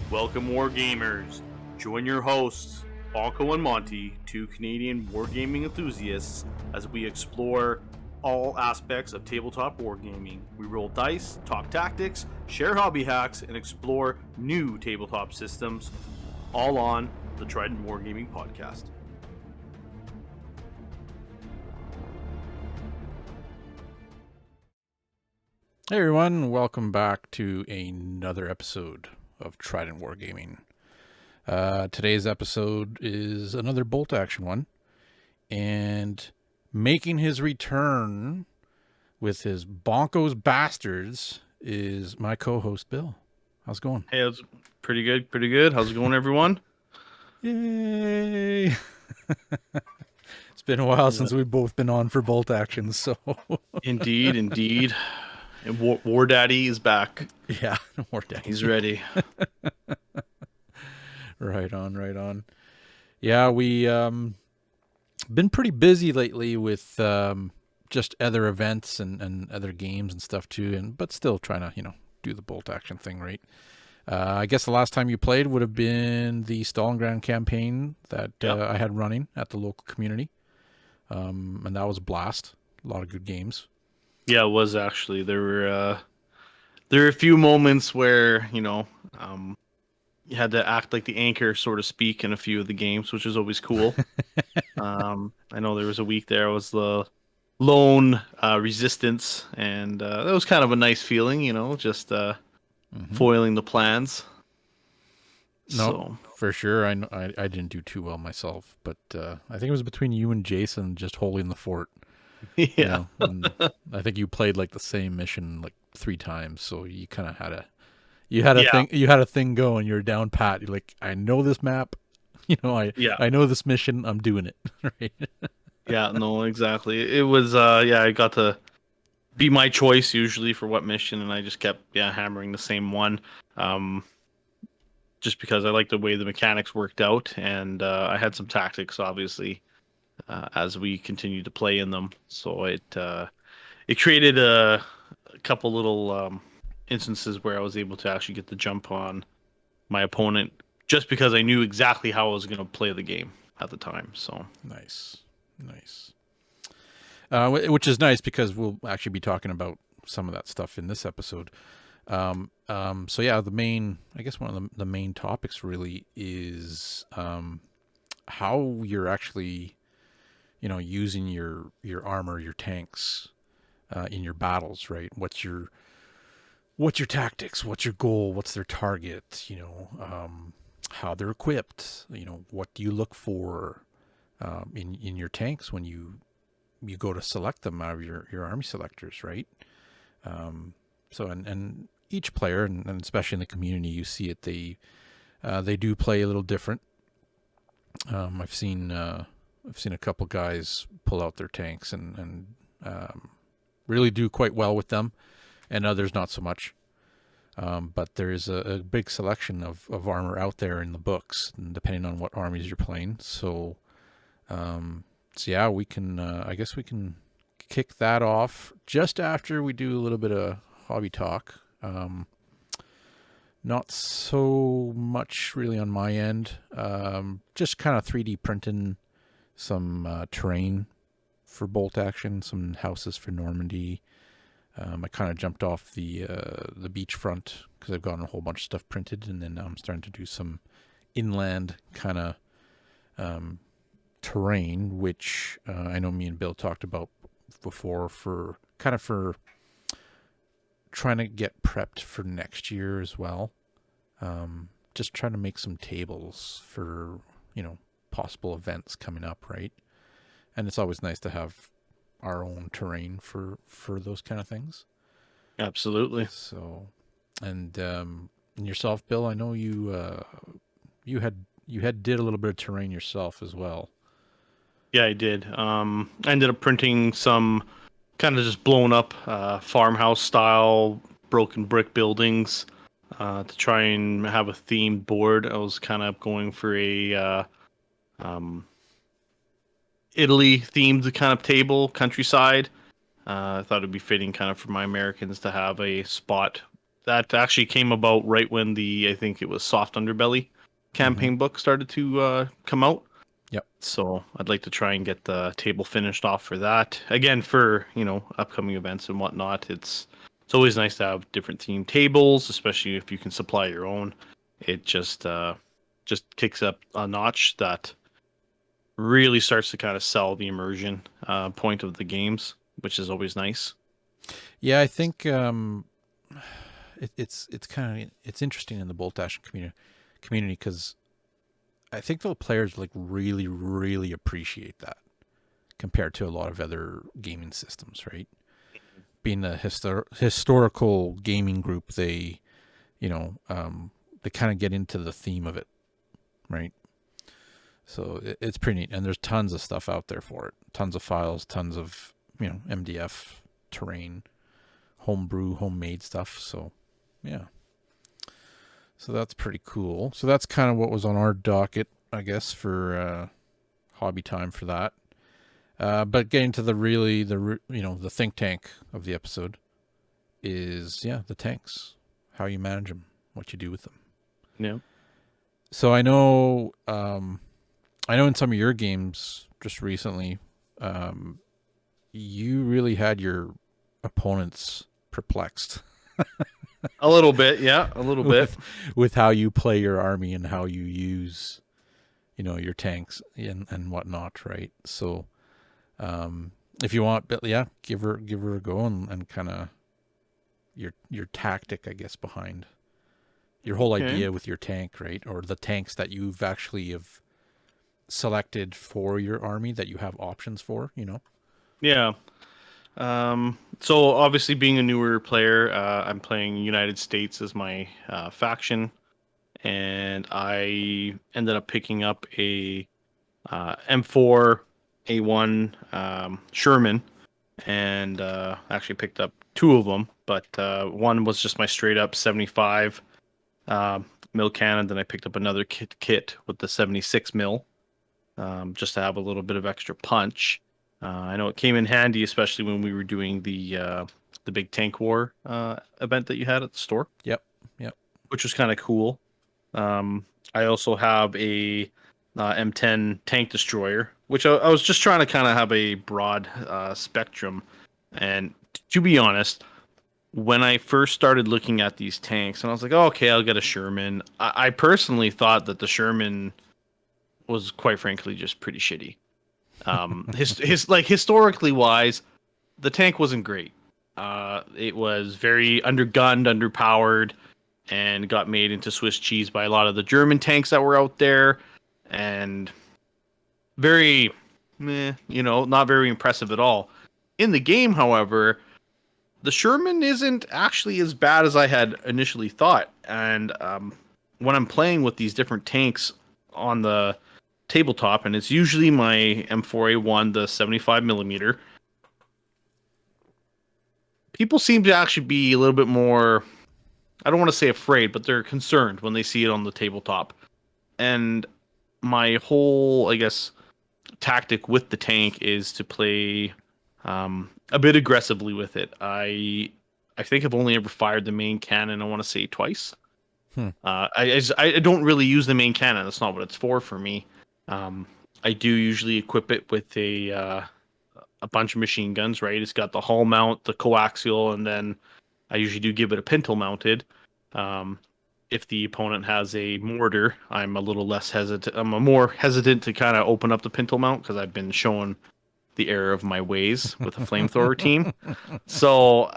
Welcome, Wargamers. Join your hosts, Bonko and Monty, two Canadian wargaming enthusiasts, as we explore all aspects of tabletop wargaming. We roll dice, talk tactics, share hobby hacks, and explore new tabletop systems, all on the Trident Wargaming podcast. Hey everyone, welcome back to another episode of Trident Wargaming. Today's episode is another bolt action one, and making his return with his Bonko's Bastards is my co-host Bill. How's it going? Hey, it's pretty good. How's it going, everyone? Yay! It's been a while since we've both been on for bolt actions, so... Indeed. And War Daddy is back. Yeah, War Daddy. He's ready. Right on. Yeah, we been pretty busy lately with just other events and other games and stuff too, but still trying to, do the bolt action thing, right? I guess the last time you played would have been the Stalingrad campaign that I had running at the local community. And that was a blast. A lot of good games. Yeah, it was actually. There were a few moments where, you had to act like the anchor, so to speak, in a few of the games, which is always cool. I know there was a week there I was the lone resistance, and that was kind of a nice feeling, just foiling the plans. No, for sure. I didn't do too well myself, but I think it was between you and Jason just holding the fort. Yeah. I think you played like the same mission like 3 times, so you kind of had a thing going. You're down pat. You're like, I know this map. I know this mission. I'm doing it. Right? Yeah, no, exactly. It was I got to be my choice usually for what mission, and I just kept hammering the same one. Just because I liked the way the mechanics worked out, and I had some tactics obviously as we continued to play in them. So it created a couple little instances where I was able to actually get the jump on my opponent just because I knew exactly how I was going to play the game at the time. So nice. Which is nice because we'll actually be talking about some of that stuff in this episode. So yeah, one of the main topics really is how you're actually using your armor, your tanks in your battles, right? What's your tactics? What's your goal? What's their target? How they're equipped. What do you look for in your tanks when you go to select them out of your army selectors, right? So and each player, and especially in the community, you see it. They do play a little different. I've seen a couple guys pull out their tanks and really do quite well with them, and others not so much. But there's a big selection of armor out there in the books, depending on what armies you're playing. So yeah, we can. I guess we can kick that off just after we do a little bit of hobby talk. Not so much really on my end. Just kind of 3D printing some terrain for bolt action, some houses for Normandy. I kind of jumped off the beachfront because I've gotten a whole bunch of stuff printed, and then now I'm starting to do some inland kind of terrain, which I know me and Bill talked about before for trying to get prepped for next year as well. Just trying to make some tables for possible events coming up, right? And it's always nice to have our own terrain for those kind of things. absolutely. So, and yourself, Bill, I know you did a little bit of terrain yourself as well. Yeah, I did. I ended up printing some kind of just blown up farmhouse style broken brick buildings to try and have a themed board. I was kind of going for a Italy themed kind of table, countryside. I thought it'd be fitting kind of for my Americans to have a spot that actually came about right when I think it was Soft Underbelly Mm-hmm. campaign book started to come out. Yep. So I'd like to try and get the table finished off for that. Again, for upcoming events and whatnot. It's always nice to have different themed tables, especially if you can supply your own. It just kicks up a notch that really starts to kind of sell the immersion point of the games, which is always nice. Yeah, I think it's kind of it's interesting in the bolt action community because I think the players like really appreciate that compared to a lot of other gaming systems, right? Being a historical gaming group, they they kind of get into the theme of it, right? So it's pretty neat, and there's tons of stuff out there for it. Tons of files, tons of MDF terrain, homebrew, homemade stuff. So yeah, so that's pretty cool. So that's kind of what was on our docket, I guess, for hobby time for that. But getting to the think tank of the episode is the tanks, how you manage them, what you do with them. Yeah. So I know in some of your games just recently, you really had your opponents perplexed A little bit, yeah, a little bit. with how you play your army and how you use, your tanks and whatnot, right? So, if you want, but yeah, give her a go and kind of your tactic, I guess, behind your whole Okay. idea with your tank, right? Or the tanks that you've actually have selected for your army that you have options for. Yeah. So obviously being a newer player, I'm playing United States as my faction, and I ended up picking up a M4 A1 Sherman, and actually picked up two of them, but one was just my straight up 75 uh, mil cannon. Then I picked up another kit with the 76 mil, just to have a little bit of extra punch. I know it came in handy, especially when we were doing the big tank war event that you had at the store, Yep. Yep. which was kind of cool. Um, I also have a M10 tank destroyer, which I was just trying to kind of have a broad spectrum. And to be honest, when I first started looking at these tanks, and I was like, oh, okay, I'll get a Sherman. I personally thought that the Sherman was quite frankly just pretty shitty. Historically wise, the tank wasn't great. It was very undergunned, underpowered, and got made into Swiss cheese by a lot of the German tanks that were out there, and very, not very impressive at all. In the game, however, the Sherman isn't actually as bad as I had initially thought, and when I'm playing with these different tanks on the tabletop, and it's usually my M4A1, the 75 millimeter. People seem to actually be a little bit more, I don't want to say afraid, but they're concerned when they see it on the tabletop. And my whole, I guess, tactic with the tank is to play a bit aggressively with it. I think I've only ever fired the main cannon, I want to say twice. Hmm. I don't really use the main cannon. That's not what it's for me. Um, I do usually equip it with a bunch of machine guns. Right, it's got the hull mount, the coaxial, and then I usually do give it a pintle mounted. Um, if the opponent has a mortar, I'm a little less hesitant. I'm more hesitant to kind of open up the pintle mount because I've been shown the error of my ways with a flamethrower team. So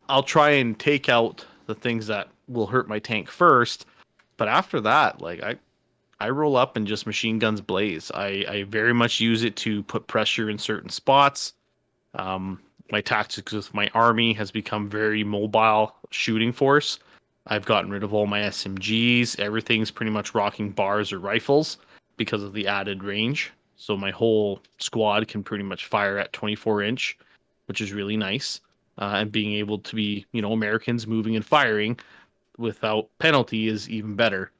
I'll try and take out the things that will hurt my tank first. But after that, like I roll up and just machine guns blaze. I very much use it to put pressure in certain spots. Um, my tactics with my army has become very mobile shooting force. I've gotten rid of all my SMGs. Everything's pretty much rocking bars or rifles because of the added range. So my whole squad can pretty much fire at 24-inch, which is really nice. And being able to be, Americans moving and firing without penalty is even better.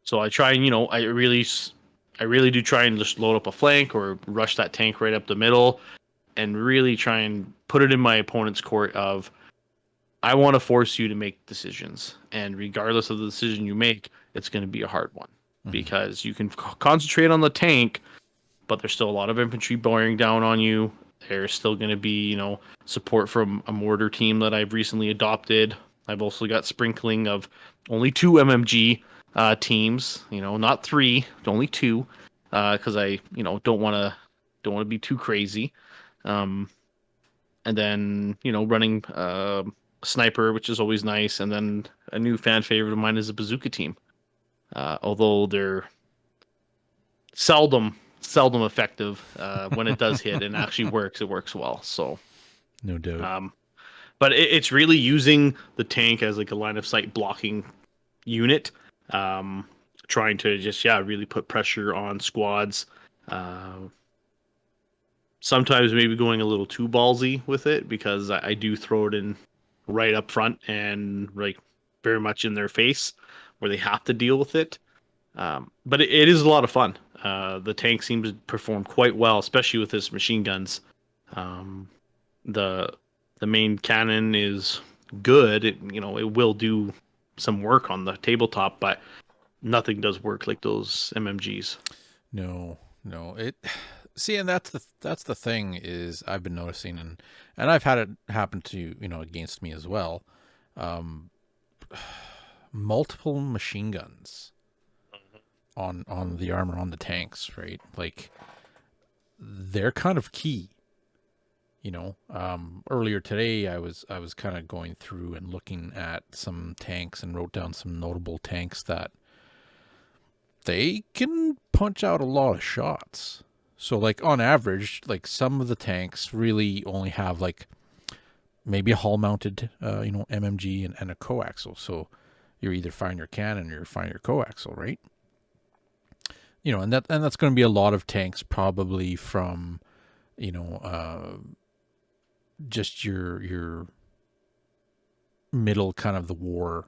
So I try and I really do try and just load up a flank or rush that tank right up the middle, and really try and put it in my opponent's court of I want to force you to make decisions, and regardless of the decision you make, it's going to be a hard one Mhm. because you can concentrate on the tank, but there's still a lot of infantry bearing down on you. There's still going to be, support from a mortar team that I've recently adopted. I've also got sprinkling of only two MMG teams, not three, only two, because I, don't want to be too crazy. Um, and then running sniper, which is always nice, and then a new fan favorite of mine is a bazooka team. Although they're seldom effective, when it does hit and actually works, it works well. So, No doubt. um, but it's really using the tank as like a line of sight blocking unit, um, trying to just really put pressure on squads. Uh, Sometimes maybe going a little too ballsy with it because I do throw it in right up front and like very much in their face where they have to deal with it. But it is a lot of fun. The tank seems to perform quite well, especially with his machine guns. Um, the the main cannon is good. It will do some work on the tabletop, but nothing does work like those MMGs. No, no. It see, and that's the thing is I've been noticing, and I've had it happen to against me as well. Um, Multiple machine guns on the armor on the tanks, right? Like they're kind of key. Earlier today I was kind of going through and looking at some tanks and wrote down some notable tanks that they can punch out a lot of shots. So like on average, like some of the tanks really only have like maybe a hull mounted, MMG and a coaxial. So you're either firing your cannon or you're firing your coaxial, right? And that's going to be a lot of tanks probably from, you know, just your middle kind of the war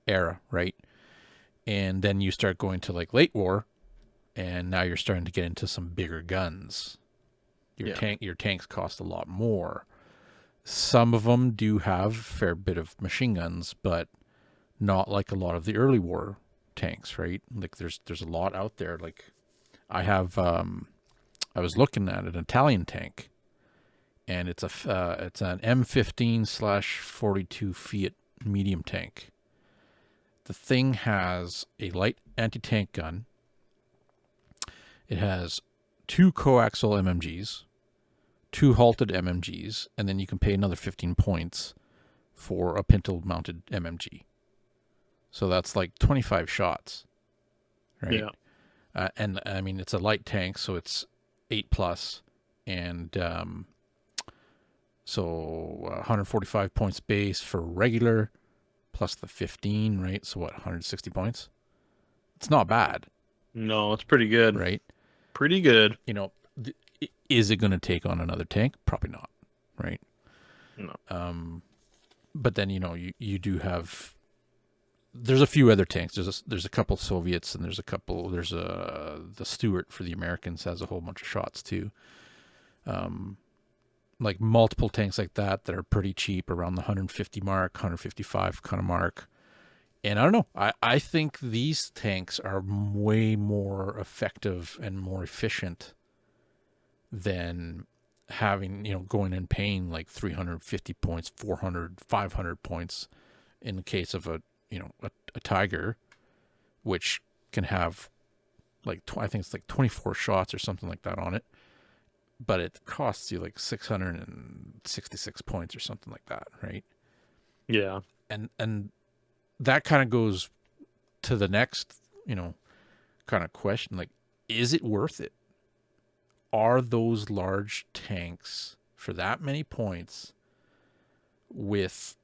era, right? And then you start going to like late war, and now you're starting to get into some bigger guns. Yeah. Your tanks cost a lot more. Some of them do have a fair bit of machine guns, but not like a lot of the early war tanks, right? Like there's a lot out there. Like I was looking at an Italian tank, and it's an M15/42 Fiat medium tank. The thing has a light anti-tank gun. It has two coaxial MMGs, two halted MMGs, and then you can pay another 15 points for a pintle-mounted MMG. So that's like 25 shots, right? Yeah. And I mean, it's a light tank, so it's 8 plus, and so 145 points base for regular, plus the 15, right? So what, 160 points? It's not bad, No, it's pretty good. right? Pretty good. Is it going to take on another tank? Probably not, right? No. But then you do have. There's a few other tanks. There's a couple Soviets, and there's the Stuart for the Americans has a whole bunch of shots too. Like multiple tanks like that are pretty cheap, around the 150 mark, 155 kind of mark. And I don't know. I think these tanks are way more effective and more efficient than having, going and paying like 350 points, 400, 500 points in the case of a Tiger, which can have like, I think it's like 24 shots or something like that on it. But it costs you like 666 points or something like that, right? Yeah. And that kind of goes to the next, kind of question, like, is it worth it? Are those large tanks for that many points with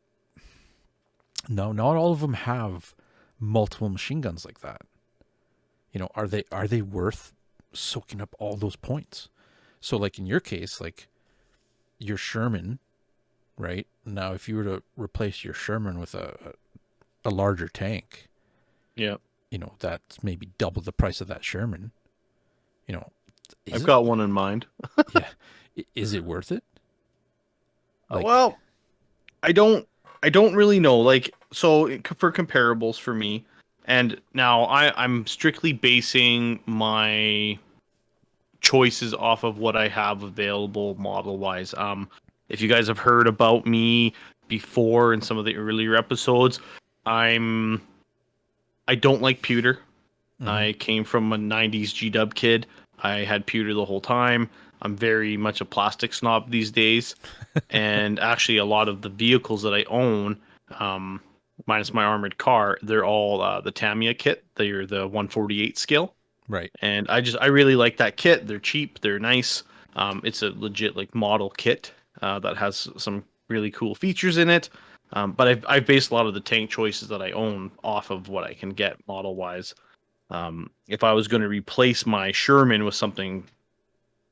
no, not all of them have multiple machine guns like that. Are they worth soaking up all those points? So like in your case, like your Sherman, right? Now if you were to replace your Sherman with a larger tank, Yeah. That's maybe double the price of that Sherman. I've got one in mind. Yeah. Is it worth it? Like, Well, I don't I don't really know. Like, so for comparables for me, and now I'm strictly basing my choices off of what I have available model wise. If you guys have heard about me before in some of the earlier episodes, I'm I don't like pewter. Mm-hmm. I came from a 90s G-Dub kid. I had pewter the whole time. I'm very much a plastic snob these days. And actually, a lot of the vehicles that I own, um, minus my armored car, they're all the Tamiya kit. They're the 148 scale. Right. And I really like that kit. They're cheap, they're nice. It's a legit like model kit that has some really cool features in it. But I've based a lot of the tank choices that I own off of what I can get model wise. If I was going to replace my Sherman with something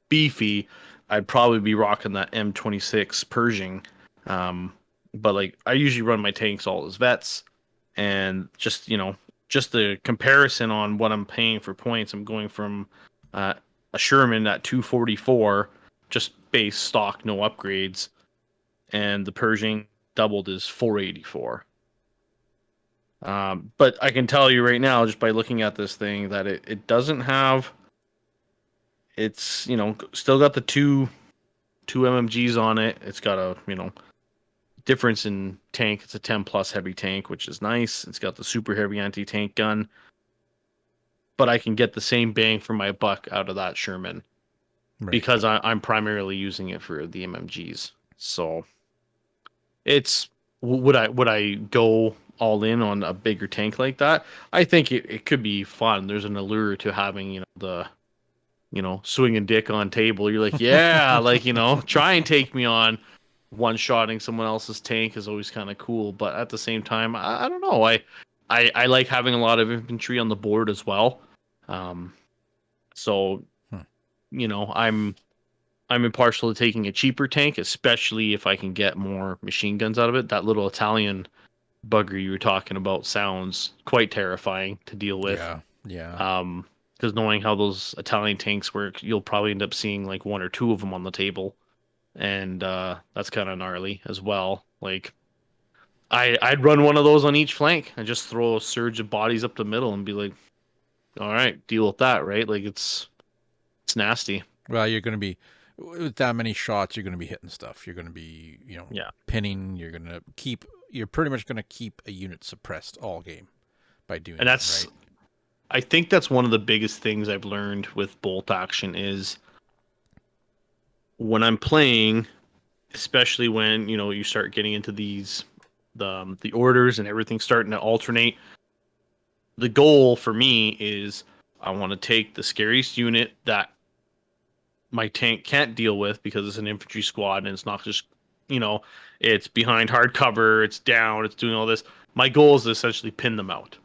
beefy, I'd probably be rocking that M26 Pershing. Um, but like I usually run my tanks all as vets, and just the comparison on what I'm paying for points, I'm going from uh, a Sherman at 244, just base stock, no upgrades, and the Pershing doubled is 484. But I can tell you right now, just by looking at this thing, that it doesn't have. It's still got the two MMGs on it. It's got a difference in tank. It's a 10 plus heavy tank, which is nice. It's got the super heavy anti tank gun, but I can get the same bang for my buck out of that Sherman Right. because I'm primarily using it for the MMGs. So it's would I go all in on a bigger tank like that? I think it could be fun. There's an allure to having the swinging dick on table. You're like, yeah, like, try and take me on. One-shotting someone else's tank is always kind of cool, but at the same time, I don't know. I like having a lot of infantry on the board as well. Um, so Hmm. I'm impartial to taking a cheaper tank, especially if I can get more machine guns out of it. That little Italian bugger you were talking about sounds quite terrifying to deal with. Yeah. Yeah. Because knowing how those Italian tanks work, you'll probably end up seeing like one or two of them on the table, and that's kind of gnarly as well. Like I'd run one of those on each flank and just throw a surge of bodies up the middle and be like, all right, deal with that, right? Like it's nasty. Well, you're going to be with that many shots. You're going to be hitting stuff. You're going to be, Yeah, pinning. You're going to keep. You're pretty much going to keep a unit suppressed all game by doing and that, that's right? I think that's one of the biggest things I've learned with bolt action is when I'm playing, especially when you start getting into the orders and everything's starting to alternate. The goal for me is I want to take the scariest unit that my tank can't deal with because it's an infantry squad and it's not just you know it's behind hard cover, it's down, it's doing all this. My goal is to essentially pin them out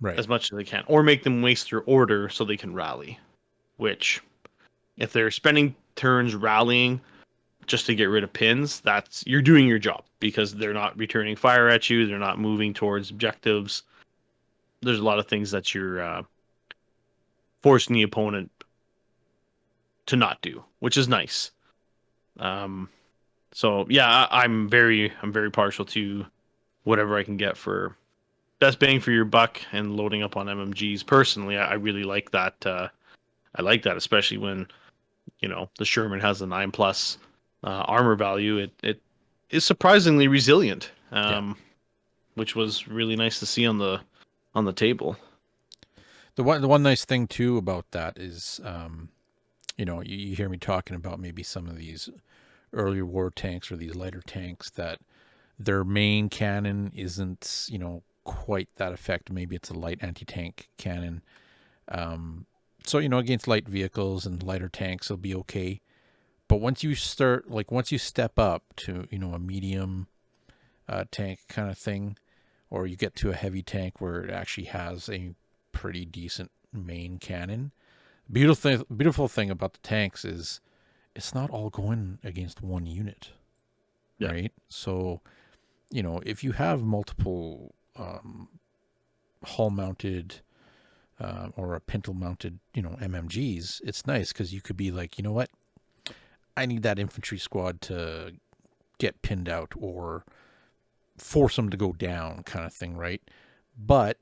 Right. as much as I can, or make them waste their order so they can rally. Which, if they're spending turns rallying just to get rid of pins, that's you're doing your job because they're not returning fire at you, they're not moving towards objectives. There's a lot of things that you're forcing the opponent to not do, which is nice. Um, so yeah, I'm very partial to whatever I can get for best bang for your buck and loading up on MMGs. Personally, I really like that. I like that, especially when the Sherman has a 9+ armor value. It is surprisingly resilient, Yeah. which was really nice to see on the table. The one nice thing too about that is, you hear me talking about maybe some of these earlier war tanks or these lighter tanks that their main cannon isn't, quite that effective. Maybe it's a light anti-tank cannon. So, against light vehicles and lighter tanks, it'll be okay. But once you step up to, a medium tank kind of thing, or you get to a heavy tank where it actually has a pretty decent main cannon. Beautiful thing about the tanks is it's not all going against one unit, Yeah, right? So, if you have multiple hull mounted or a pintle mounted, MMGs, it's nice because you could be like, you know what, I need that infantry squad to get pinned out, or force them to go down kind of thing, right? But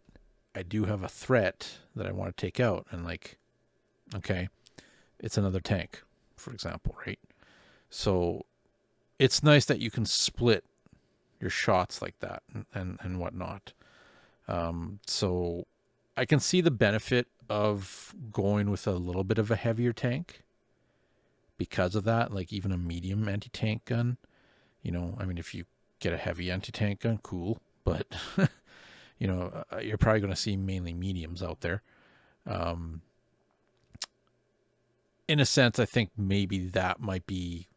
I do have a threat that I want to take out, and like, okay, it's another tank, for example, right? So it's nice that you can split your shots like that and whatnot. So I can see the benefit of going with a little bit of a heavier tank because of that. Like even a medium anti-tank gun, I mean, if you get a heavy anti-tank gun, cool, but you're probably going to see mainly mediums out there. Um, in a sense, I think maybe that might be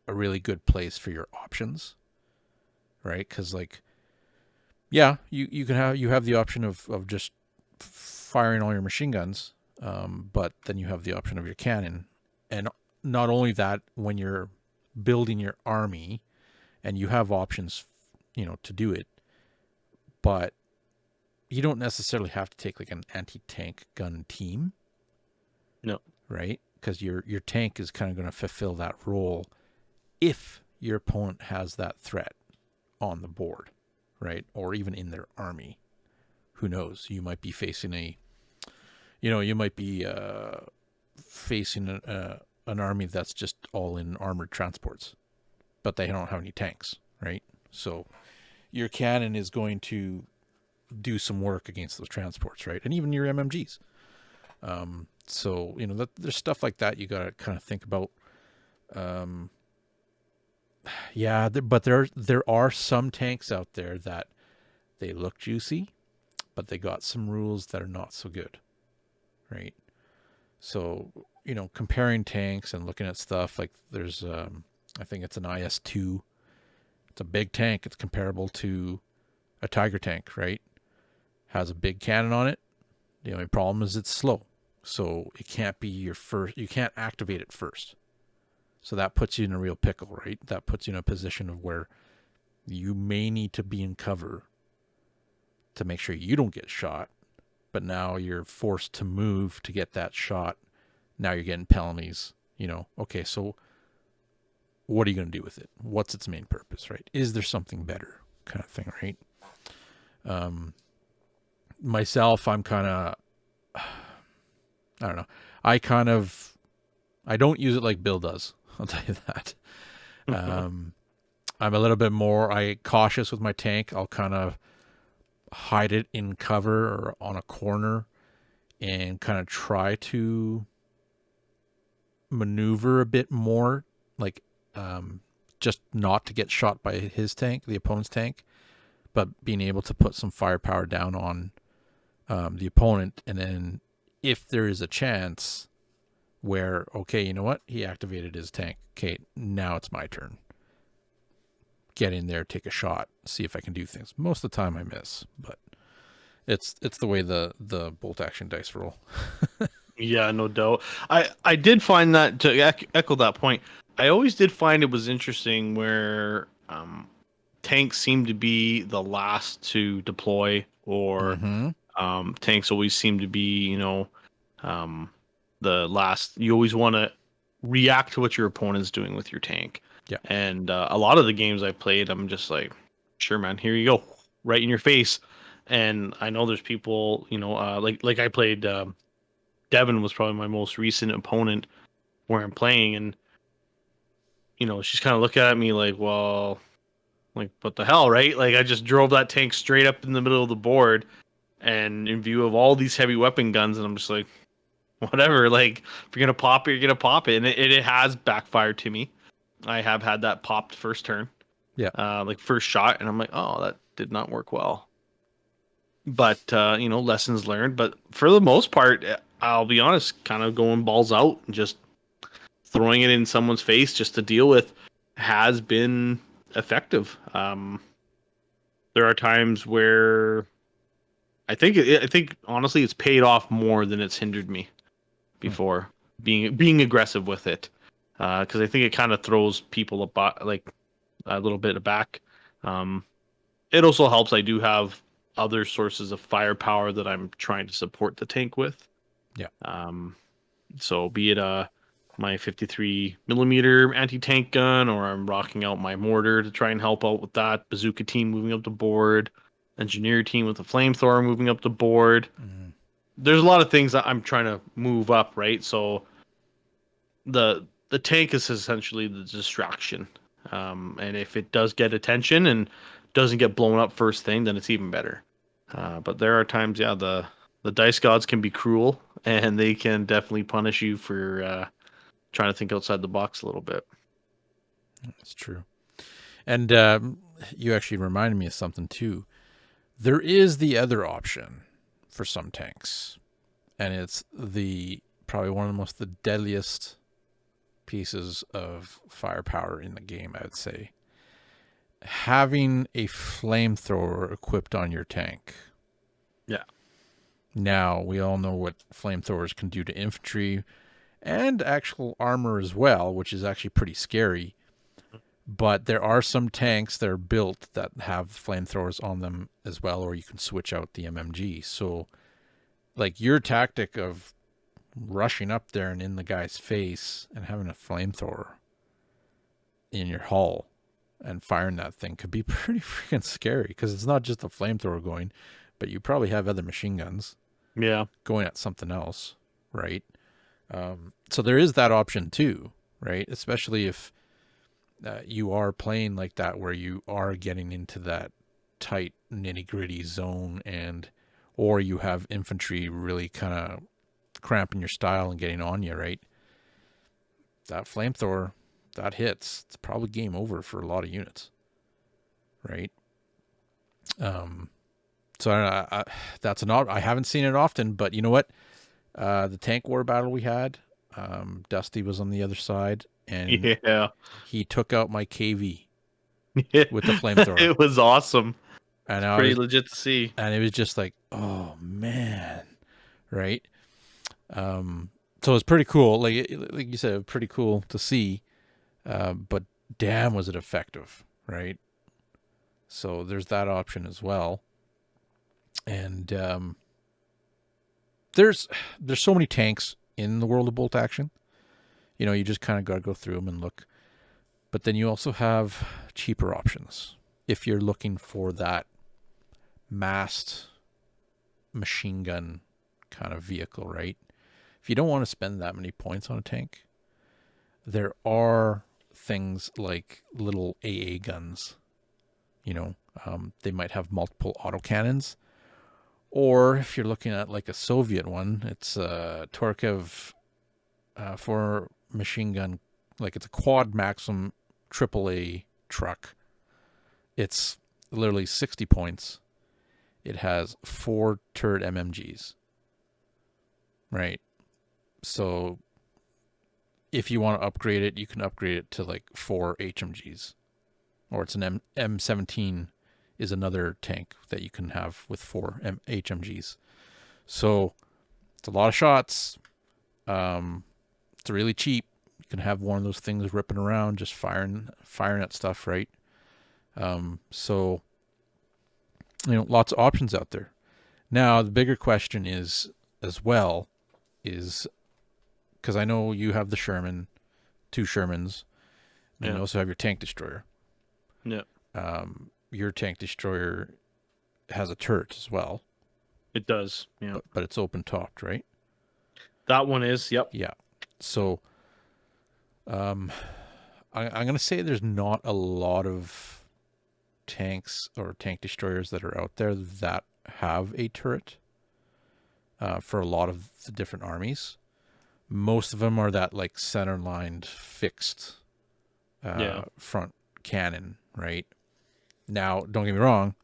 a really good place for your options, right? Because like, yeah, you have the option of just firing all your machine guns, but then you have the option of your cannon, and not only that, when you're building your army, and you have options, to do it, but you don't necessarily have to take like an anti-tank gun team, No. right? Because your tank is kind of going to fulfill that role if your opponent has that threat on the board, right? Or even in their army. Who knows? You might be facing facing an army that's just all in armored transports, but they don't have any tanks, right? So your cannon is going to do some work against those transports, right? And even your MMGs. So there's stuff like that you got to kind of think about. Yeah, but there are some tanks out there that they look juicy, but they got some rules that are not so good, right? So comparing tanks and looking at stuff like there's I think it's an IS-2. It's a big tank. It's comparable to a Tiger tank, right? Has a big cannon on it. The only problem is it's slow, so it can't be your first. You can't activate it first. So that puts you in a real pickle, right? That puts you in a position of where you may need to be in cover to make sure you don't get shot, but now you're forced to move to get that shot. Now you're getting penalties. Okay, so what are you going to do with it? What's its main purpose, right? Is there something better, kind of thing, right? Myself, I'm kind of, I don't know. I don't use it like Bill does. I'll tell you that. I'm a little bit more cautious with my tank. I'll kind of hide it in cover or on a corner and kind of try to maneuver a bit more, like just not to get shot by his tank, the opponent's tank, but being able to put some firepower down on the opponent. And then if there is a chance where, okay, you know what? He activated his tank. Okay, now it's my turn. Get in there, take a shot, see if I can do things. Most of the time I miss, but it's the way the bolt action dice roll. Yeah, no doubt. I did find that, to echo that point, I always did find it was interesting where tanks seem to be the last to deploy, or Mm-hmm. tanks always seem to be, um, the last. You always want to react to what your opponent's doing with your tank. Yeah. And a lot of the games I played, I'm just like, sure, man, here you go, right in your face. And I know there's people, like I played. Devin was probably my most recent opponent where I'm playing, and she's kind of looking at me like, well, like what the hell, right? Like I just drove that tank straight up in the middle of the board, and in view of all these heavy weapon guns, and I'm just like, whatever. Like if you're gonna pop it, you're gonna pop it, and it has backfired to me. I have had that popped first turn, Yeah. like first shot, and I'm like, oh, that did not work well. But lessons learned. But for the most part, I'll be honest, kind of going balls out and just throwing it in someone's face just to deal with has been effective. There are times where I think honestly it's paid off more than it's hindered me Hmm. before, being aggressive with it, because I think it kind of throws people like a little bit aback. Um, it also helps. I do have other sources of firepower that I'm trying to support the tank with. Yeah. So be it my 53 millimeter anti-tank gun, or I'm rocking out my mortar to try and help out with that. Bazooka team moving up the board, engineer team with the flamethrower moving up the board. Mm. There's a lot of things that I'm trying to move up, right? So the tank is essentially the distraction, and if it does get attention and doesn't get blown up first thing, then it's even better. But there are times, yeah, the dice gods can be cruel, and they can definitely punish you for trying to think outside the box a little bit. That's true. And you actually reminded me of something too. There is the other option for some tanks, and it's the probably one of the most the deadliest pieces of firepower in the game, I would say. Having a flamethrower equipped on your tank. Yeah. Now, we all know what flamethrowers can do to infantry and actual armor as well, which is actually pretty scary. But there are some tanks that are built that have flamethrowers on them as well, or you can switch out the MMG. So, like, your tactic of rushing up there and in the guy's face and having a flamethrower in your hull and firing that thing could be pretty freaking scary, because it's not just a flamethrower going, but you probably have other machine guns going at something else, right? So there is that option too, right? Especially if you are playing like that, where you are getting into that tight nitty gritty zone, and or you have infantry really kind of cramping your style and getting on you, right? That flamethrower, that hits, it's probably game over for a lot of units, right? So that's I haven't seen it often, but you know what? The tank war battle we had, Dusty was on the other side, and Yeah. he took out my KV with the flamethrower. It was awesome. And It's pretty legit to see. and it was just like, oh man, right? So it's pretty cool. Like you said, it was pretty cool to see. But damn, was it effective, right? So there's that option as well. And there's so many tanks in the world of bolt action. You know, you just kind of got to go through them and look. But then you also have cheaper options if you're looking for that massed machine gun kind of vehicle, right? If you don't want to spend that many points on a tank, there are things like little AA guns. You know, they might have multiple autocannons. Or if you're looking at like a Soviet one, it's a Torkev for machine gun. Like, it's a quad Maxim AAA truck. It's literally 60 points. It has 4 turret MMGs. Right. So if you want to upgrade it, you can upgrade it to like 4 HMGs. Or it's an M17 is another tank that you can have with 4 HMGs. So it's a lot of shots. It's really cheap. You can have one of those things ripping around, just firing at stuff, right? So, you know, lots of options out there. Now, the bigger question is, as well, is because I know you have the Sherman, 2 Shermans, and you also have your tank destroyer. Yeah. Your tank destroyer has a turret as well. It does. Yeah. But it's open topped, right? That one is. Yep. Yeah. So, I'm going to say there's not a lot of tanks or tank destroyers that are out there that have a turret for a lot of the different armies. Most of them are that like center lined fixed front cannon, right? Now, don't get me wrong.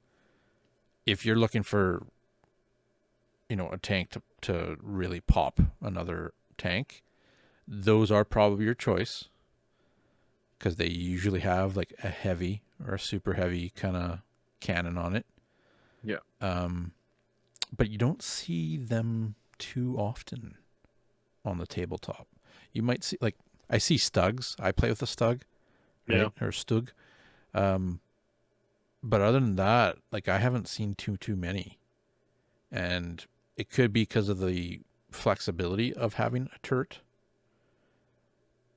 If you're looking for, you know, a tank to really pop another tank, those are probably your choice, because they usually have like a heavy or a super heavy kind of cannon on it. Yeah. But you don't see them too often on the tabletop. You might see, like, I see Stugs. I play with a Stug, right? Yeah. Or Stug. But other than that, like, I haven't seen too many. And it could be because of the flexibility of having a turret.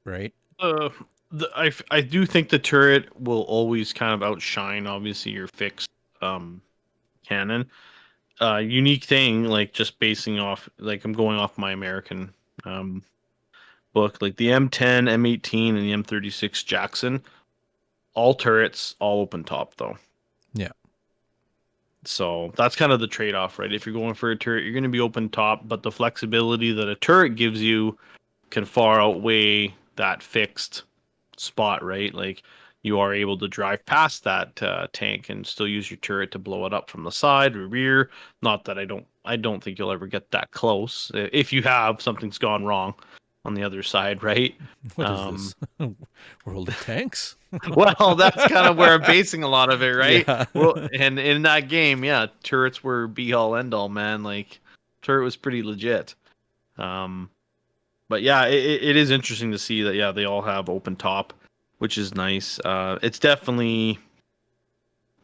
right? Uh, I do think the turret will always kind of outshine, obviously, your fixed um cannon. Unique thing, like just basing off, like I'm going off my American um book, like the M10, M18, and the M36 Jackson, all turrets, all open top though. Yeah. So that's kind of the trade-off, right? If you're going for a turret, you're going to be open top, but the flexibility that a turret gives you can far outweigh that fixed spot, right? Like you are able to drive past that tank and still use your turret to blow it up from the side or rear. Not that I don't think you'll ever get that close. If you have, something's gone wrong on the other side, right? What is Um, this? World of Tanks? well, that's kind of where I'm basing a lot of it, right? Yeah. Well, and in that game, yeah, turrets were be all end all, man. Like turret was pretty legit. Um, but yeah, it is interesting to see that, yeah, they all have open top, which is nice. It's definitely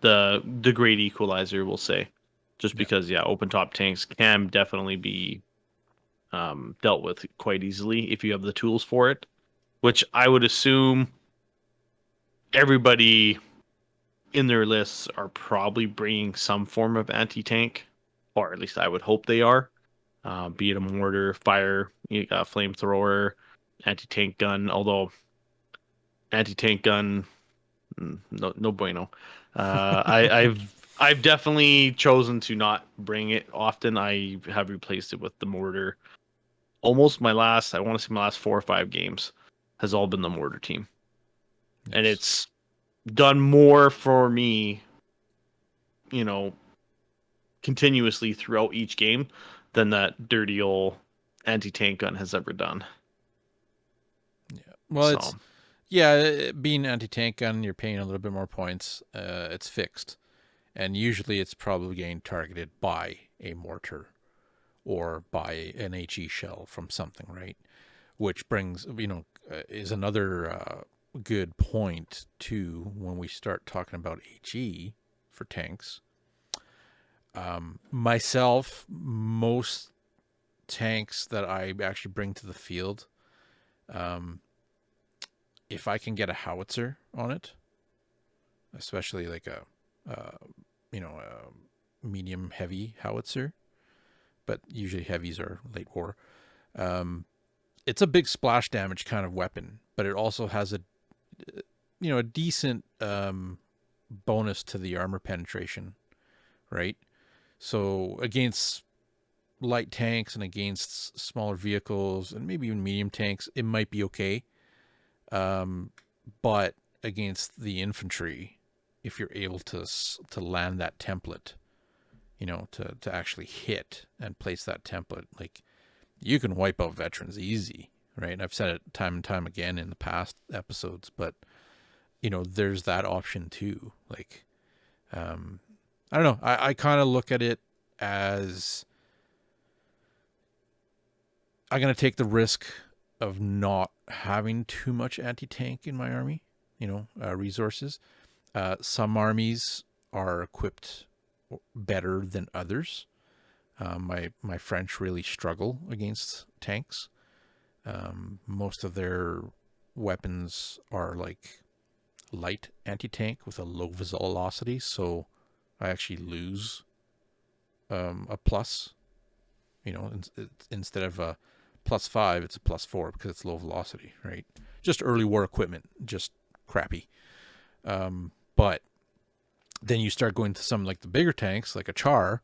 the great equalizer, we'll say, just Yeah. because, yeah, open top tanks can definitely be dealt with quite easily if you have the tools for it, which I would assume everybody in their lists are probably bringing some form of anti-tank, or at least I would hope they are. Be it a mortar, fire, flamethrower, anti-tank gun. Although anti-tank gun, no, no bueno. I've definitely chosen to not bring it often. I have replaced it with the mortar. Almost I want to say my last 4 or 5 games has all been the mortar team, and Nice. it's done more for me, you know, continuously throughout each game than that dirty old anti-tank gun has ever done. Yeah. Well, So, it's yeah, being anti-tank gun, you're paying a little bit more points. It's fixed, and usually it's probably getting targeted by a mortar or by an HE shell from something, right? Which brings, is another good point too when we start talking about HE for tanks. Myself, most tanks that I actually bring to the field, um, if I can get a howitzer on it, especially like uh, a medium heavy howitzer, but usually heavies are late war. Um, it's a big splash damage kind of weapon, but it also has a decent bonus to the armor penetration, right? So against light tanks and against smaller vehicles and maybe even medium tanks, it might be okay. But against the infantry, if you're able to land that template, to actually hit and place that template, like you can wipe out veterans easy, right? And I've said it time and time again in the past episodes, but there's that option too. Like, I don't know. I kind of look at it as I'm going to take the risk of not having too much anti-tank in my army, resources. Some armies are equipped better than others. My French really struggle against tanks. Most of their weapons are like light anti-tank with a low velocity, so I actually lose a plus. Instead of a +5, it's a +4 because it's low velocity, right? Just early war equipment, just crappy. But then you start going to some like the bigger tanks, like a Char,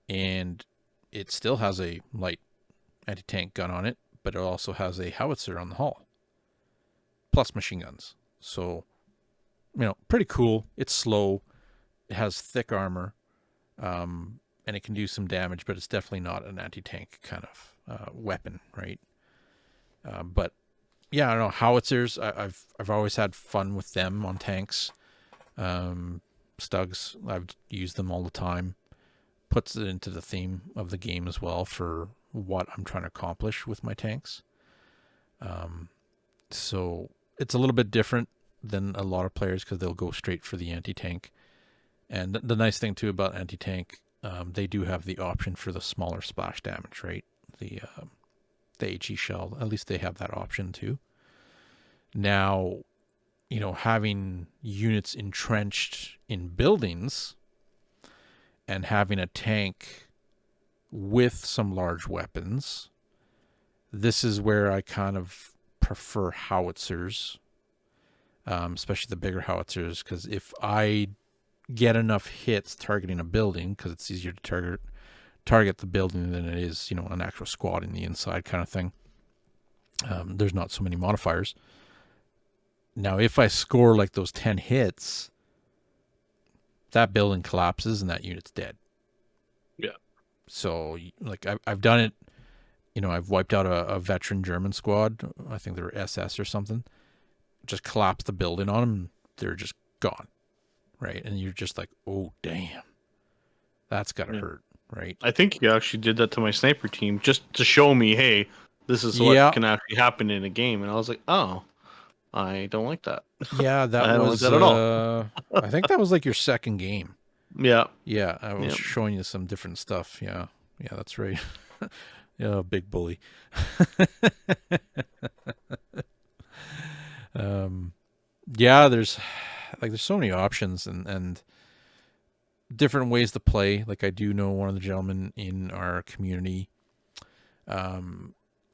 and it still has a light anti-tank gun on it, but it also has a howitzer on the hull, plus machine guns. So, pretty cool. It's slow. It has thick armor, and it can do some damage, but it's definitely not an anti-tank kind of weapon, right? But yeah, I don't know, howitzers. I've always had fun with them on tanks. Stugs, I've used them all the time. Puts it into the theme of the game as well for what I'm trying to accomplish with my tanks. So it's a little bit different than a lot of players because they'll go straight for the anti-tank. And the nice thing too about anti-tank, they do have the option for the smaller splash damage, right? The HE shell, at least they have that option too. Now, having units entrenched in buildings and having a tank with some large weapons, this is where I kind of prefer howitzers, especially the bigger howitzers, because if I get enough hits targeting a building, because it's easier to target the building than it is, an actual squad in the inside kind of thing. There's not so many modifiers. Now, if I score like those 10 hits, that building collapses and that unit's dead. Yeah. So, like, I've done it. I've wiped out a veteran German squad. I think they were SS or something. Just collapsed the building on them. They're just gone. Right? And you're just like, oh, damn. That's got to hurt. Right? I think you actually did that to my sniper team just to show me, hey, this is what can actually happen in a game. And I was like, oh, I don't like that. Yeah, that I don't like was, that at all. I think that was like your second game. Yeah. Yeah, I was showing you some different stuff. Yeah, that's right. Yeah, big bully. Yeah, there's so many options and different ways to play. Like, I do know one of the gentlemen in our community.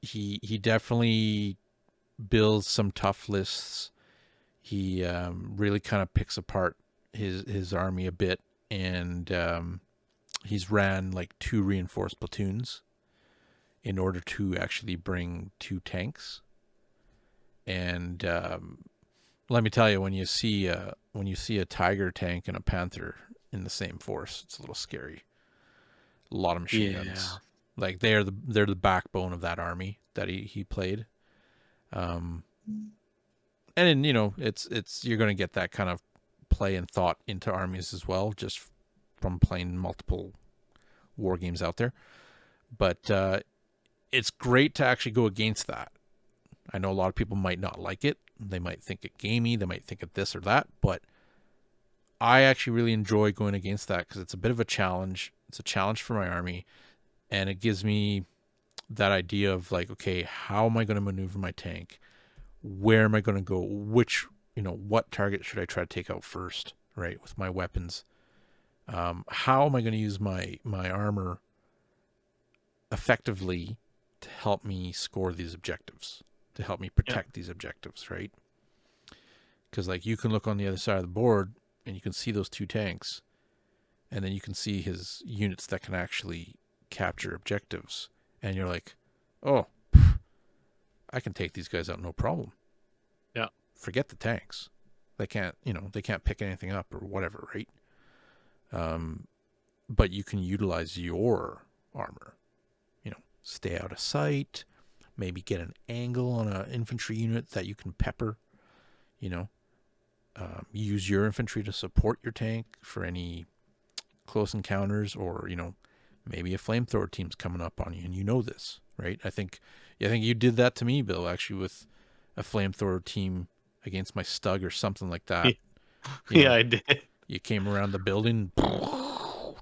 He definitely builds some tough lists. He really kind of picks apart his army a bit, and he's ran like 2 reinforced platoons in order to actually bring 2 tanks. And let me tell you, when you see a Tiger tank and a Panther in the same force, it's a little scary. A lot of machine guns. Like, they're the backbone of that army that he played. And it's you're going to get that kind of play and thought into armies as well, just from playing multiple war games out there. But it's great to actually go against that. I know a lot of people might not like it. They might think it gamey. They might think it this or that. But I actually really enjoy going against that because it's a bit of a challenge. It's a challenge for my army. And it gives me that idea of like, okay, how am I going to maneuver my tank? Where am I going to go? What target should I try to take out first, right, with my weapons? How am I going to use my armor effectively to help me score these objectives, to help me protect these objectives, right? Because, like, you can look on the other side of the board and you can see those 2 tanks, and then you can see his units that can actually capture objectives, and you're like, oh, I can take these guys out no problem. Yeah. Forget the tanks. They can't pick anything up or whatever, right? But you can utilize your armor. Stay out of sight, maybe get an angle on an infantry unit that you can pepper, use your infantry to support your tank for any close encounters, or, maybe a flamethrower team's coming up on you and this, right? I think you did that to me, Bill, actually, with a flamethrower team against my Stug or something like that. I did. You came around the building,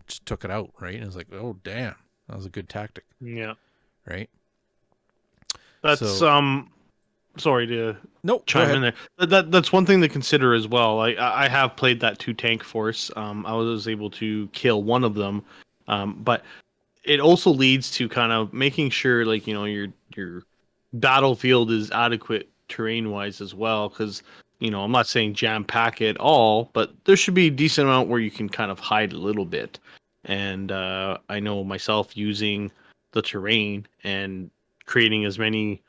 just took it out, right? And it was like, oh, damn, that was a good tactic. Yeah. Right? That's sorry to chime in there. That's one thing to consider as well. I have played that 2 tank force. I was able to kill one of them. But it also leads to kind of making sure, like, your battlefield is adequate terrain wise as well, because I'm not saying jam pack it all, but there should be a decent amount where you can kind of hide a little bit. And I know myself using the terrain and creating as many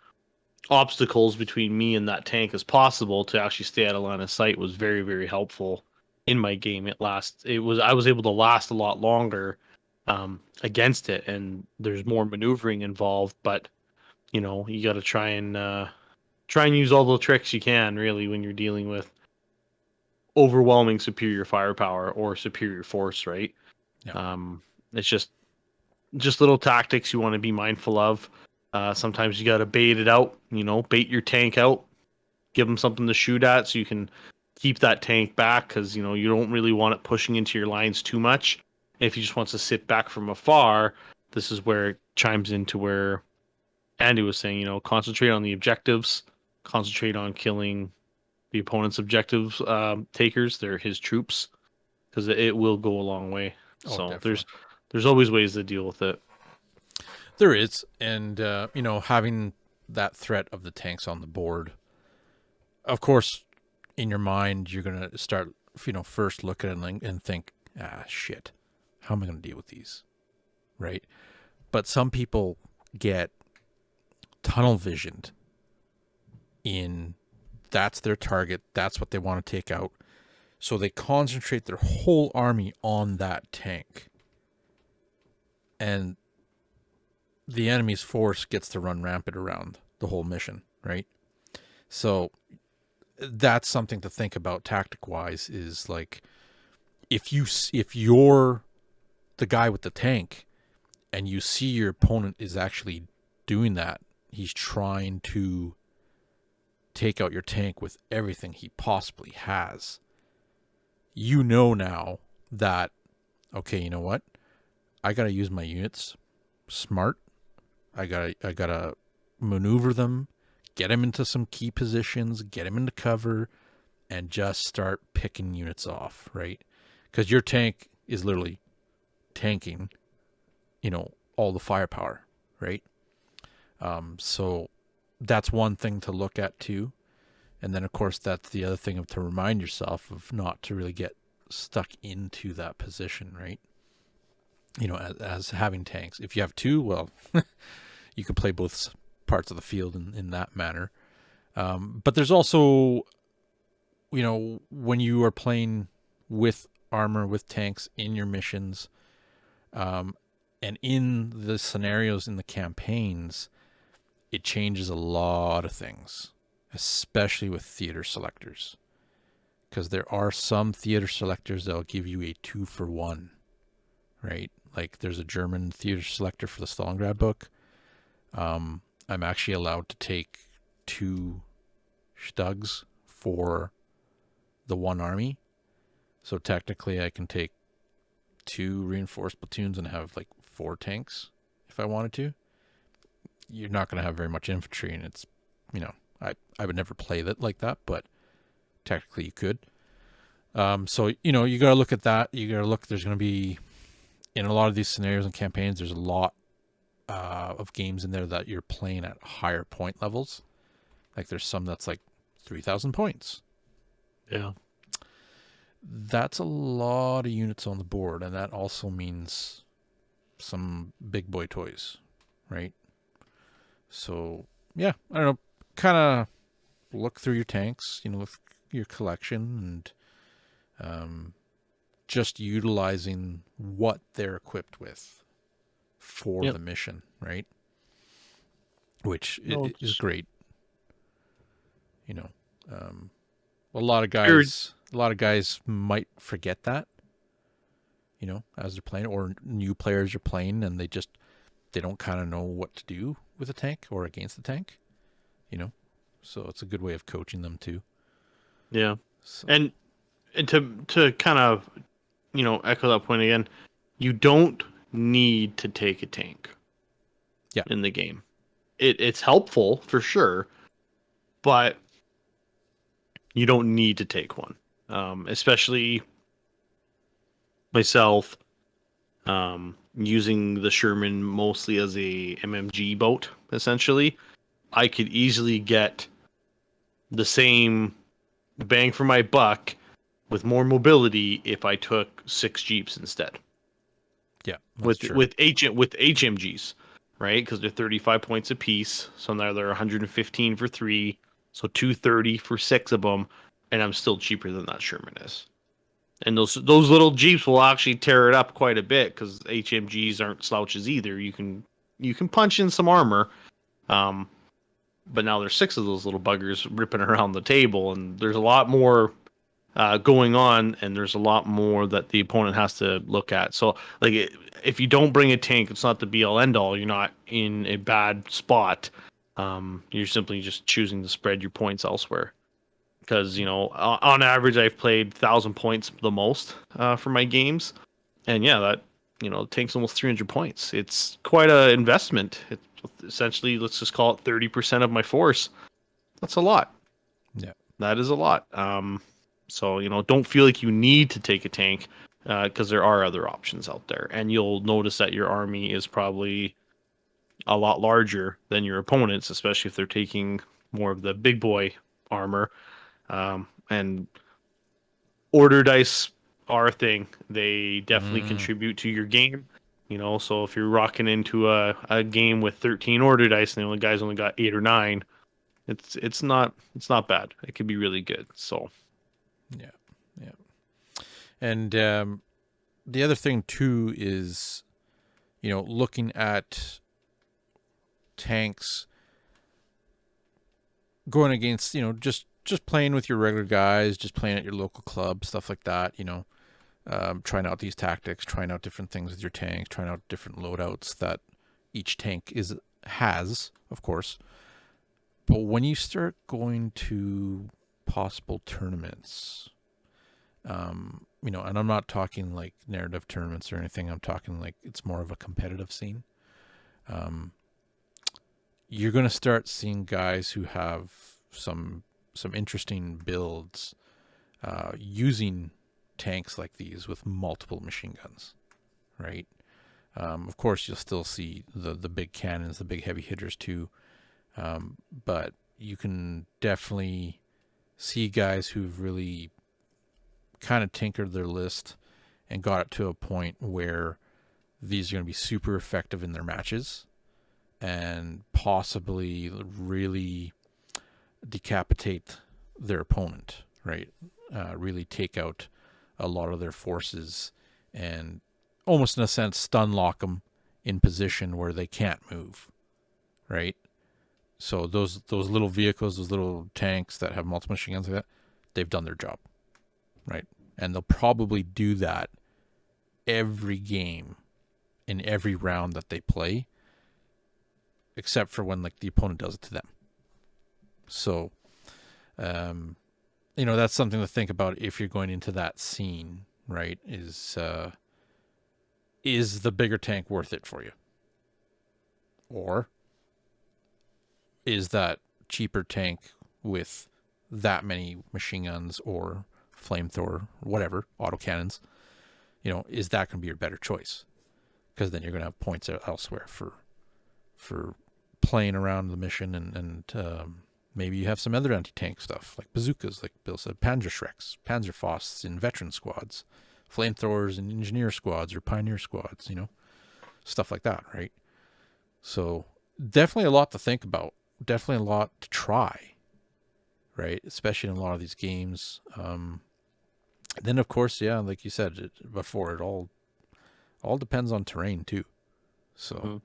obstacles between me and that tank as possible to actually stay out of line of sight was very, very helpful in my game. I was able to last a lot longer against it, and there's more maneuvering involved, but you got to try and use all the tricks you can, really, when you're dealing with overwhelming superior firepower or superior force, right? Yeah. It's just little tactics you want to be mindful of. Sometimes you got to bait it out, bait your tank out, give them something to shoot at so you can keep that tank back, because you don't really want it pushing into your lines too much. If he just wants to sit back from afar, this is where it chimes into where Andy was saying, concentrate on the objectives, concentrate on killing the opponent's objectives takers. They're his troops because it will go a long way. Oh, So definitely. there's always ways to deal with it. There is, and having that threat of the tanks on the board, of course, in your mind, you're gonna start, first look at it and think, shit, how am I gonna deal with these, right? But some people get tunnel visioned in that's their target, that's what they want to take out. So they concentrate their whole army on that tank. And the enemy's force gets to run rampant around the whole mission, right? So that's something to think about tactic wise, is like if you're the guy with the tank and you see your opponent is actually doing that, he's trying to take out your tank with everything he possibly has. You know now that, okay, you know what? I got to use my units smart. I gotta maneuver them, get them into some key positions, get them into cover, and just start picking units off, right? Because your tank is literally tanking, all the firepower, right? So that's one thing to look at too. And then, of course, that's the other thing to remind yourself of, not to really get stuck into that position, right? As having tanks. If you have two, well, you can play both parts of the field in that manner. But there's also, when you are playing with armor, with tanks in your missions, and in the scenarios in the campaigns, it changes a lot of things, especially with theater selectors. Because there are some theater selectors that'll give you a 2-for-1, right? Like there's a German theater selector for the Stalingrad book. I'm actually allowed to take 2 Stugs for the one army. So technically I can take 2 reinforced platoons and have like 4 tanks if I wanted to. You're not going to have very much infantry, and it's, I would never play that like that, but technically you could. So, you got to look at that. You got to look, there's going to be, in a lot of these scenarios and campaigns, there's a lot of games in there that you're playing at higher point levels. Like there's some that's like 3,000 points. Yeah. That's a lot of units on the board, and that also means some big boy toys, right? So, yeah, I don't know, kind of look through your tanks, look your collection, and just utilizing what they're equipped with for Yep. the mission, right? Which No, is it's great. A lot of very, guys might forget that, as they're playing, or new players are playing and they don't kind of know what to do with a tank or against the tank, so it's a good way of coaching them too. yeah. So, And to kind of, echo that point again, you don't need to take a tank yeah, in the game. It's helpful for sure, but you don't need to take one. Especially myself, using the Sherman mostly as a MMG boat, essentially. I could easily get the same bang for my buck with more mobility if I took 6 Jeeps instead. yeah, that's With true. with HMGs, right? Because they're 35 points a piece, so now they're 115 for 3, so 230 for 6 of them, and I'm still cheaper than that Sherman is. And those little Jeeps will actually tear it up quite a bit because HMGs aren't slouches either. You can punch in some armor, um, but now there's 6 of those little buggers ripping around the table, and there's a lot more going on, and there's a lot more that the opponent has to look at. So, like, if you don't bring a tank, it's not the be all end all. You're not in a bad spot. You're simply just choosing to spread your points elsewhere. Because on average, I've played 1,000 points the most for my games, and yeah, that the tank's almost 300 points. It's quite an investment. It's essentially, let's just call it 30% of my force. That's a lot. Yeah. That is a lot. So don't feel like you need to take a tank, because there are other options out there, and you'll notice that your army is probably a lot larger than your opponents, especially if they're taking more of the big boy armor. And order dice are a thing. They definitely Mm, contribute to your game. So if you're rocking into a game with 13 order dice and the only guy's only got 8 or 9, it's not bad. It could be really good. So yeah. Yeah. And the other thing too is, looking at tanks going against, just playing with your regular guys, just playing at your local club, stuff like that, trying out these tactics, trying out different things with your tanks, trying out different loadouts that each tank has, of course. But when you start going to possible tournaments, and I'm not talking like narrative tournaments or anything. I'm talking like it's more of a competitive scene. Um, you're going to start seeing guys who have some interesting builds using tanks like these with multiple machine guns, right? Of course, you'll still see the big cannons, the big heavy hitters too, but you can definitely see guys who've really kind of tinkered their list and got it to a point where these are going to be super effective in their matches and possibly really decapitate their opponent, right? Really take out a lot of their forces and almost in a sense stun lock them in position where they can't move, right? So those little vehicles, those little tanks that have multiple machine guns like that, they've done their job, right? And they'll probably do that every game in every round that they play, except for when like the opponent does it to them. So, that's something to think about if you're going into that scene, right? Is the bigger tank worth it for you? Or is that cheaper tank with that many machine guns or flamethrower, whatever, autocannons, is that going to be your better choice? Because then you're going to have points elsewhere for playing around the mission, and maybe you have some other anti-tank stuff like bazookas, like Bill said, Panzerschrecks, Panzerfausts in veteran squads, flamethrowers in engineer squads or pioneer squads, stuff like that, right? So definitely a lot to think about. Definitely a lot to try, right? Especially in a lot of these games. Then of course, yeah, like you said before, it all depends on terrain too. So,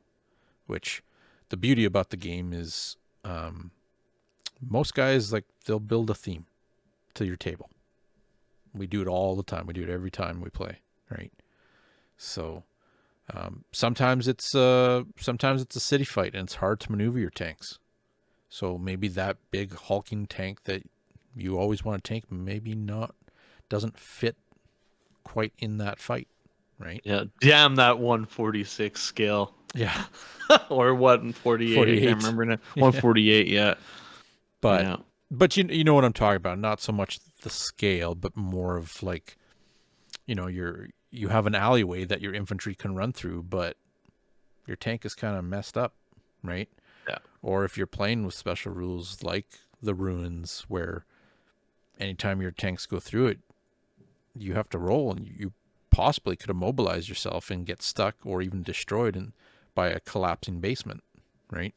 which the beauty about the game is, most guys like they'll build a theme to your table. We do it all the time. We do it every time we play, right? So sometimes it's a city fight and it's hard to maneuver your tanks. So maybe that big hulking tank that you always want to tank maybe doesn't fit quite in that fight, right? yeah, damn that 146 scale. Yeah. Or 148. I can't 48. remember now. Yeah. 148. Yeah. But Yeah. you know what I'm talking about. Not so much the scale, but more of like, you have an alleyway that your infantry can run through, but your tank is kind of messed up, right? Yeah. Or if you're playing with special rules like the ruins, where anytime your tanks go through it, you have to roll, and you possibly could immobilize yourself and get stuck or even destroyed by a collapsing basement, right?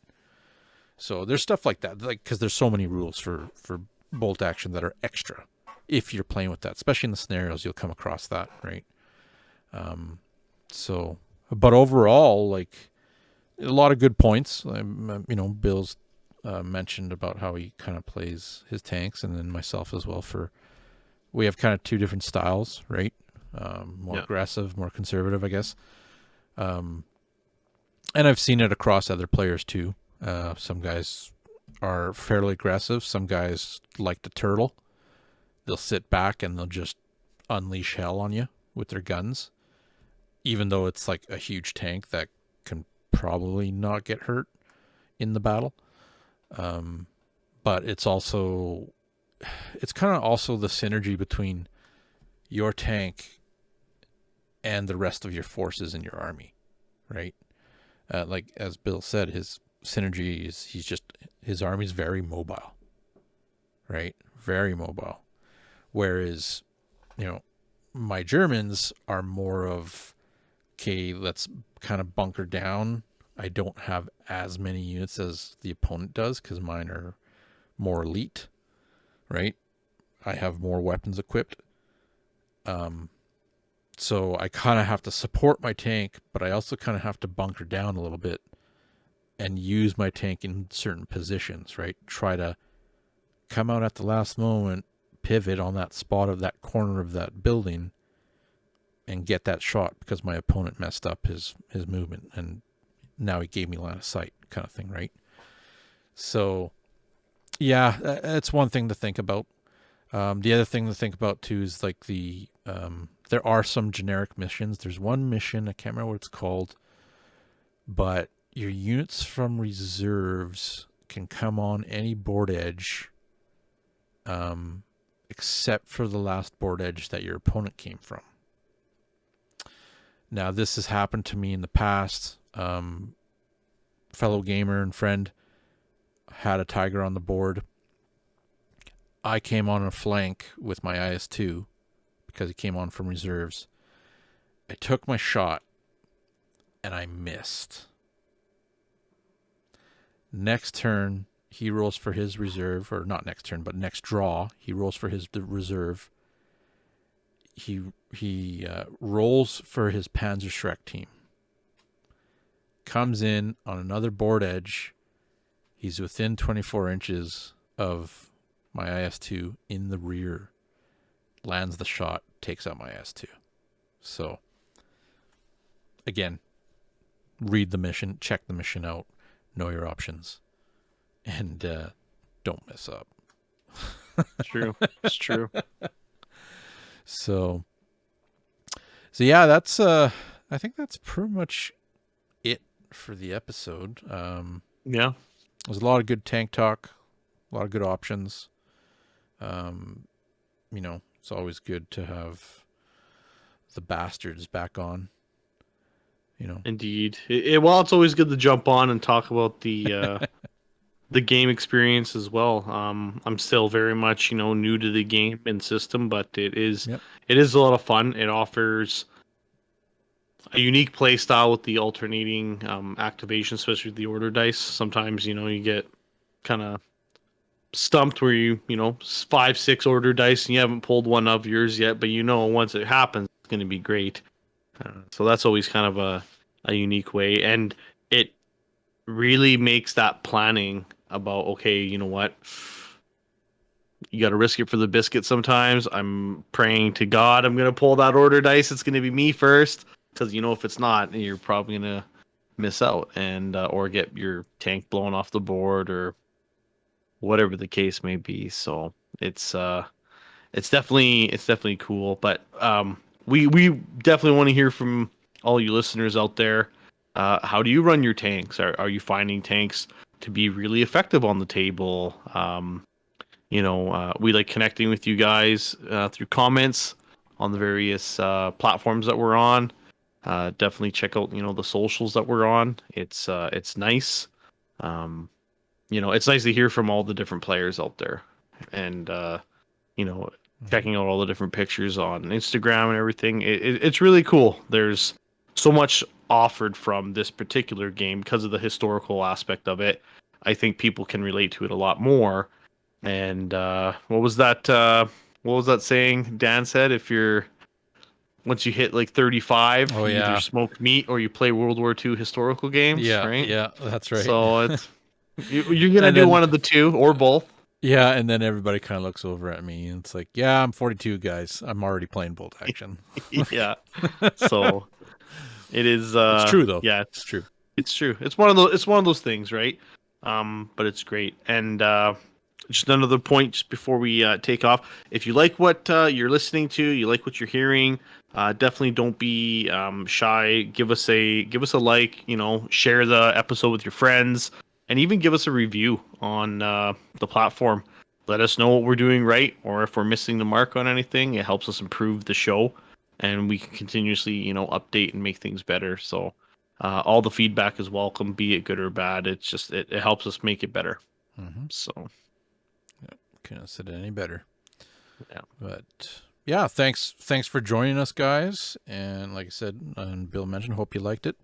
So there's stuff like that, like because there's so many rules for bolt action that are extra if you're playing with that, especially in the scenarios you'll come across that, right? So, but overall, like a lot of good points. Bill's mentioned about how he kind of plays his tanks, and then myself as well. We have kind of two different styles, right? More aggressive, more conservative, I guess. And I've seen it across other players too. Some guys are fairly aggressive. Some guys like to turtle. They'll sit back and they'll just unleash hell on you with their guns, even though it's like a huge tank that can probably not get hurt in the battle. but it's also, it's kind of also the synergy between your tank and the rest of your forces in your army, right? Like as Bill said, his synergy is his army's very mobile, right? Very mobile. Whereas, you know, my Germans are more of, okay, let's kind of bunker down. I don't have as many units as the opponent does because mine are more elite, right? I have more weapons equipped. So I kind of have to support my tank, but I also kind of have to bunker down a little bit and use my tank in certain positions, right? Try to come out at the last moment, pivot on that spot of that corner of that building, and get that shot because my opponent messed up his movement and now he gave me line of sight, kind of thing, right? So yeah, that's one thing to think about. The other thing to think about too is like there are some generic missions. There's one mission, I can't remember what it's called, but your units from reserves can come on any board edge, except for the last board edge that your opponent came from. Now, this has happened to me in the past. Fellow gamer and friend had a tiger on the board. I came on a flank with my IS-2 because he came on from reserves. I took my shot and I missed. Next turn, he rolls for his reserve, or not next turn, but next draw, he rolls for his reserve. He rolls for his Panzerschreck team. Comes in on another board edge. He's within 24 inches of my IS-2 in the rear. Lands the shot, takes out my IS-2. So, again, read the mission, check the mission out, know your options, and don't mess up. It's true. It's true. So yeah, that's I think that's pretty much it for the episode. Yeah. There's a lot of good tank talk, a lot of good options. It's always good to have the bastards back on. Indeed. Well, it's always good to jump on and talk about the game experience as well. I'm still very much new to the game and system, but it is Yep. it is a lot of fun. It offers a unique play style with the alternating activation, especially with the order dice. Sometimes you get kind of stumped where you 5-6 order dice and you haven't pulled one of yours yet, but once it happens, it's going to be great. So that's always kind of a unique way, and it really makes that planning about, okay, you know what, you got to risk it for the biscuit sometimes. I'm praying to God I'm going to pull that order dice. It's going to be me first, because if it's not, you're probably going to miss out and or get your tank blown off the board or whatever the case may be. So it's definitely cool, but we definitely want to hear from all you listeners out there. How do you run your tanks? Are you finding tanks to be really effective on the table? We like connecting with you guys through comments on the various platforms that we're on. Definitely check out the socials that we're on. It's nice. It's nice to hear from all the different players out there, and checking out all the different pictures on Instagram and everything. It's really cool. There's so much offered from this particular game because of the historical aspect of it. I think people can relate to it a lot more. And what was that? What was that saying Dan said? Once you hit like 35, Oh you either yeah, smoke meat or you play World War II historical games, yeah, right? yeah. That's right. So you're gonna And do then one of the two or both. yeah, and then everybody kind of looks over at me and it's like, yeah, I'm 42, guys. I'm already playing bolt action. Yeah. So it is. It's true though. Yeah, It's true. it's true. It's one of those things, right? But it's great. And just another point, just before we take off, if you like what you're listening to, you like what you're hearing, definitely don't be shy. Give us a like. Share the episode with your friends. and even give us a review on the platform. Let us know what we're doing right, or if we're missing the mark on anything. It helps us improve the show, and we can continuously, update and make things better. So, all the feedback is welcome, be it good or bad. It's just it helps us make it better. Mm-hmm. So, Couldn't have said it any better. yeah. But yeah, thanks for joining us, guys. And like I said, and Bill mentioned, hope you liked it.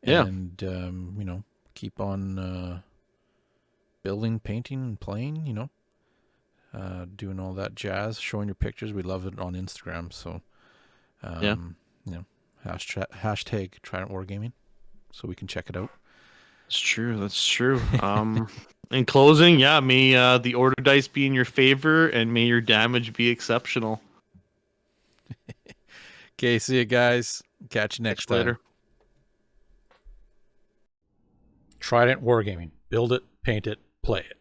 Yeah. And keep on building, painting, and playing. Doing all that jazz, showing your pictures. We love it on Instagram. So, Yeah. hashtag Trident Wargaming, so we can check it out. It's true. That's true. In closing, yeah, may the order dice be in your favor, and may your damage be exceptional. Okay, see you guys. Catch you next Catch you time. later. Trident Wargaming. Build it, paint it, play it.